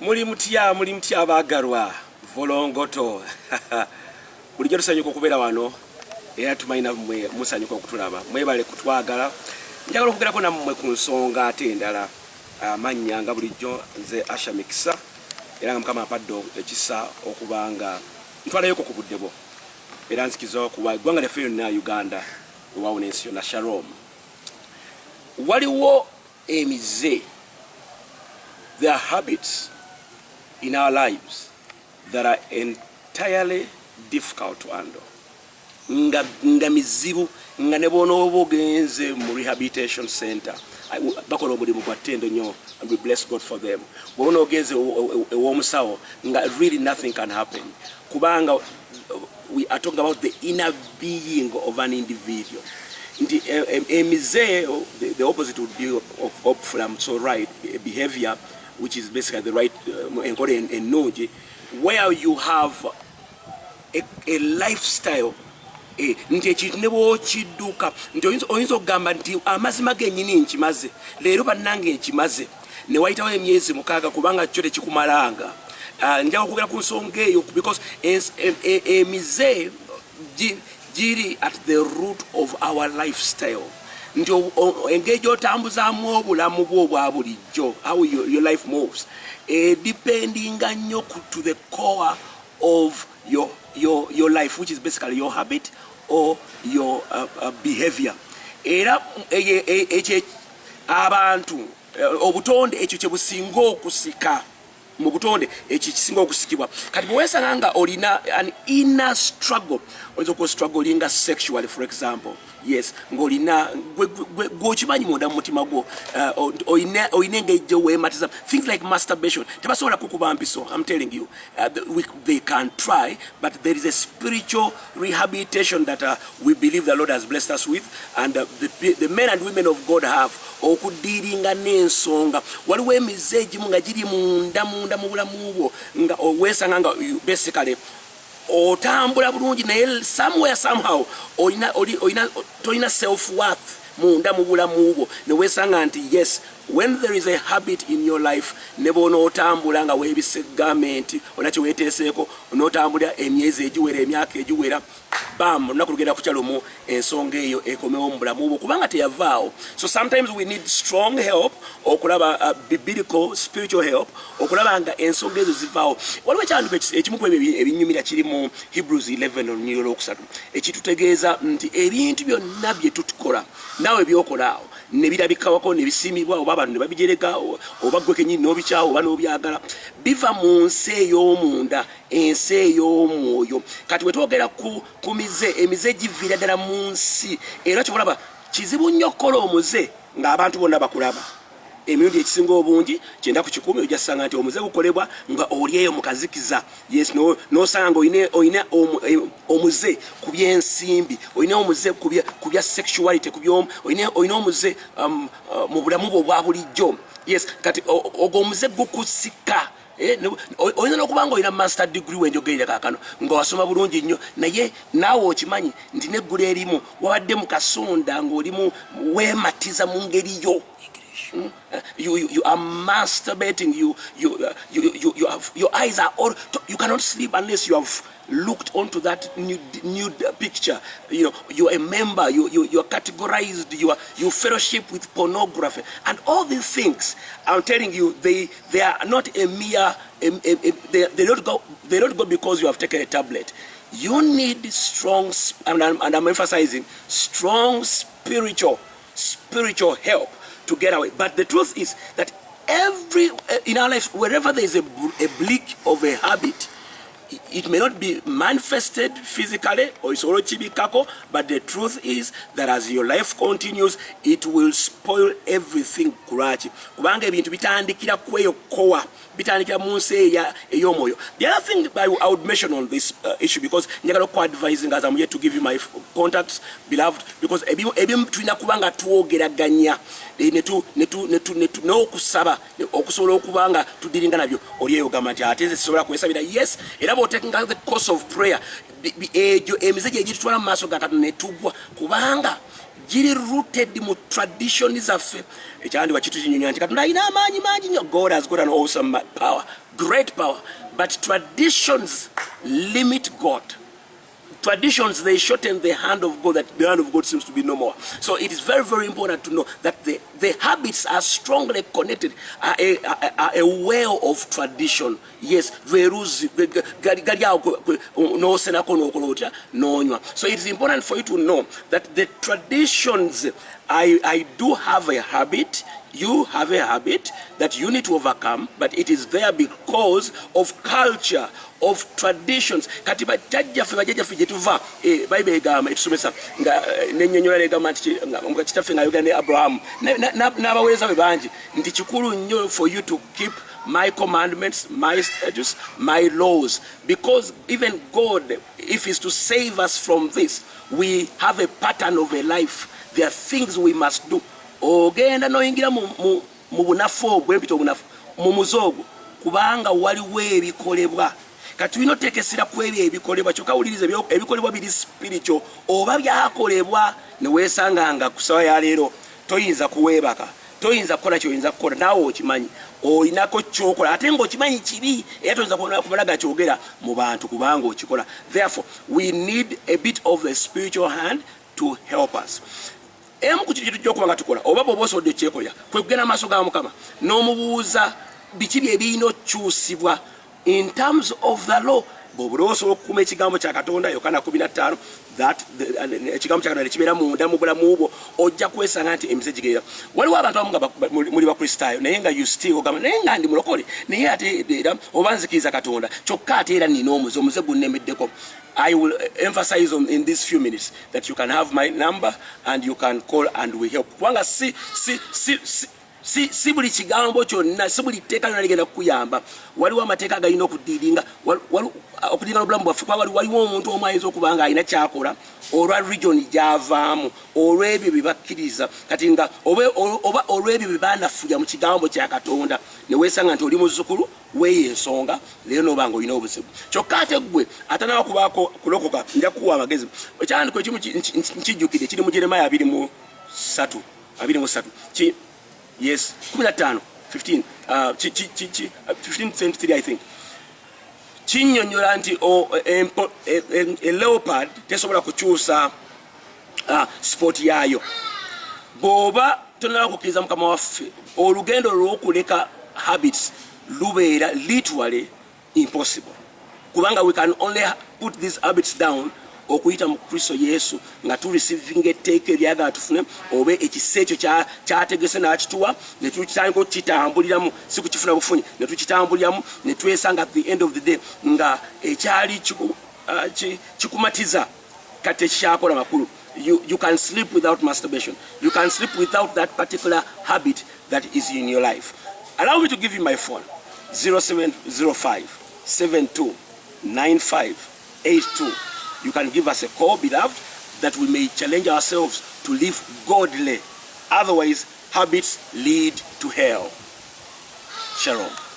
Muli mutya abagalwa volongoto. Bulijjo tusanyuka okubeera wano era tumayina mmwe musanyuka okutulaba. Mwebale kutwagala. Njagala okugerako nammwe ku nsonga ate endala. Amannya nga bulijjo nze Asha Mikisa era nga Mukama apadde ekisa okubanga ntwalayoko ku budde bwo. Era nzikiza okuba eggwanga lyaffe lyonna Uganda ewaawo n'ensi yonna Shalom. Waliwo emize. There are habits in our lives that are entirely difficult to handle. Nga mizibu nga ne bono ogenze mu rehabilitation center bakola omulimu gwa ttendo nnyo, and we bless God for them. Bono ogenze ew'omusawo nga really nothing can happen kubanga we are talking about the inner being of an individual. The opposite would be of so right behavior, which is basically the right and where you have a lifestyle nti ekintu ne bw'okidduka nti oyinza okugamba nti amazima gennyini nkimaze leero bannange nkimaze ne wayitawo emyezi 6 kubanga kyo tekikumalanga. Njagala okwogera ku nsonga eyo because emize giri at the root of our lifestyle. Nti engeri gy'otambuzaamu obulamu bwo obwa bulijjo, how your life moves, dependinga nnyo to the core of your life, which is basically your habit or your behavior. Era abantu obutonde ekyo kye businga okusika mu butonde ekyo kisinga okusikibwa. Kati bwesanga nga olina an inner struggle, oyinza okustrugglinga sexually for example. Yes, ngolina gwokimanyi munda mu mutima gwo oyina engeri gye weematiza things like masturbation tebasobola kukuba mpiso. I'm telling you, they can try, but there is a spiritual rehabilitation that we believe the Lord has blessed us with, and the men and women of God have okudiringa n'ensonga. Waliwo emize egimu nga giri munda mu bulamu bwo nga weesanga nga basically otambula bulungi naye somewhere somehow toyina self-worth munda mu bulamu bwo ne weesanga nti yes, when there is a habit in your life ne boona otambula nga weebise gavumenti onakyo weeteeseeko n'otambula emyezi egiwera emyaka egiwera bam olunaku lugenda kukyalomu ensonga eyo ekomewo mu bulamu bwo kubanga teyavaawo. So sometimes we need strong help okulaba biblical spiritual help okulaba nga ensonga ezo zivaawo. Waliwo ekyandiiko ekimu ku ebinyumira kiri mu Hebrews 11 olunyiriro lwokusatu ekitutegeeza nti ebintu byonna bye tutukola naawe byokolaawo ne birabikawako ne bisiimibwa oba abantu ne babijereka oba gwe kennyini n'obikyawo oba n'obyagala biva mu nsi ey'omunda, ensi ey'omwoyo. Kati we twogera ku emize giviira ddala mu nsi era kyolaba kizibu nnyo okukola omuze ng'abantu bonna bakulaba. Emirundi ekisinga obungi 9 ku 10 ojja kusanga nti omuze gukolebwa nga oli eyo mu kazikiza. Yes, n'osanga oyina omuze ku by'ensimbi, oyina omuze ku bya sexuality, oyina omuze mu bulamu bwo obwa bulijjo. Yes, kati ogwo omuze gukusika. Oyina n'okubanga oyina master degree wenjogerera kaakano nga wasoma bulungi nnyo naye naawe okimanyi nti neggulu erimu wabadde mu kasonda ng'olimu weematiza mu ngeri yo. You are masturbating. Your eyes are all. You cannot sleep unless you have looked onto that nude picture. You are a member. You are categorized. You fellowship with pornography, and all these things. I'm telling you, they are not a mere. They don't go because you have taken a tablet. You need strong, and I'm emphasizing strong spiritual help to get away. But the truth is that in our life, wherever there is a bleak of a habit, it may not be manifested physically or it's already chibikako, but the truth is that as your life continues, it will spoil everything. Kubanga ebintu bitandikira kweyokowa bitandikira mu nsi ey'omwoyo. The other thing I would mention on this issue, because njagala ku-advising as I'm here to give you my contacts, beloved, because ebimu tulina kubanga twogeraganya n'okusaba okusobola okubanga tudiringa nabyo oli eyo gamba nti ate zisobola kwesabira. Yes, era taking the course of prayer emize gye gitutwala mu maaso ga Katonda ne tugwa kubanga giri rooted mu tradition zaffe. Ekyandi wa kitu kinyonyola nti Katonda alina amaanyi mangi nnyo. God has got an awesome power, great power, but traditions limit God. Traditions, they shorten the hand of God, that the hand of God seems to be no more. So it is very, very important to know that the habits are strongly connected, are a well of tradition. Yes, so it is important for you to know that the traditions, I do have a habit. You have a habit that you need to overcome, but it is there because of culture, of traditions. Kati bajjaffe bajjaffe gye tuva Bible egamba etusomesa nga nennyonnyola negamba nti nga kitaffe nga ayogera ne Abraham n'abaweereza be bangi nti kikulu nnyo for you to keep my commandments, my statutes, my laws, because even God, if He's to save us from this, we have a pattern of a life. There are things we must do. Ogenda noyingira mu bunafu obwempita obunafu mu muzogo kubanga waliwo ebikolebwa kati tulina oteekesera ku ebyo ebikolebwa kyokka wuliriza ebikolebwa biri spiritual oba byakolebwa ne weesanga nga ku ssaawa ya leero toyinza kuweebaka toyinza kukola kyoyinza kukola naawe okimanyi olinako kyokola ate ng'okimanyi kibi era toyinza kumalaga kyogera mu bantu kubanga okikola. Therefore we need a bit of the spiritual hand to help us. Emu ku kintu ky'okuba tukola oba bw'oba osobodde okyekolera kwe kugenda maaso ga Mukama n'omubuuza biki bye birina okukyusibwa in terms of the law. Bw'oba osobola okukuuma ekigambo kya Katonda Yokaana 15 that ekigambo kya Katonda kibeera munda mu bulamu bwo ojja kwesanga nti emize gigerera. Waliwo abantu abamu nga muli bakristaayo naye nga you still ogamba naye nga ndi mulokole naye ate era oba nzikiriza Katonda kyokka ate era nina omuze gunnemeddeko. I will emphasize in these few minutes that you can have my number and you can call and we help. Kubanga si buli kigambo kyonna si buli tteeka lyonna ligenda kukuyamba. Waliwo amateeka galina okudiringa n'obulamu bwaffe kuba waliwo omuntu omu ayinza okuba nga alina kyakola olwa region gy'avaamu olw'ebyo bye bakkiriza kati nga oba olw'ebyo bye baanafuya mu kigambo kya Katonda ne weesanga nti oli muzzukulu weeyo ensonga leero n'oba nga olina obuzibu. Kyokka ate ggwe atanaba kubaako kulokoka nja kuwa amagezi. Ekyandiko ekimu nkijjukire kiri mu Jeremiya 23 yes 15 15:23 I think. Kinnyonnyola nti a leopard tesobola kukyusa sport yaayo. Bw'oba tonaba kukkiriza Mukama waffe olugendo olw'okuleka habits lubeera literally impossible. Kubanga we can only put these habits down okuyita mu Kristo Yesu nga receiving etteeka eryagala tufune oba ekisa ekyo kyategese n'akituwa ne tukitandika okukitambuliramu si kukifuna bufunyi ne tukitambuliramu ne twesanga at the end of the day nga ekyali kikumatiza kati ekikyakola makulu. You can sleep without masturbation. You can sleep without that particular habit that is in your life. Allow me to give you my phone 0705 72 9582. You can give us a call, beloved, that we may challenge ourselves to live godly. Otherwise, habits lead to hell. Shalom.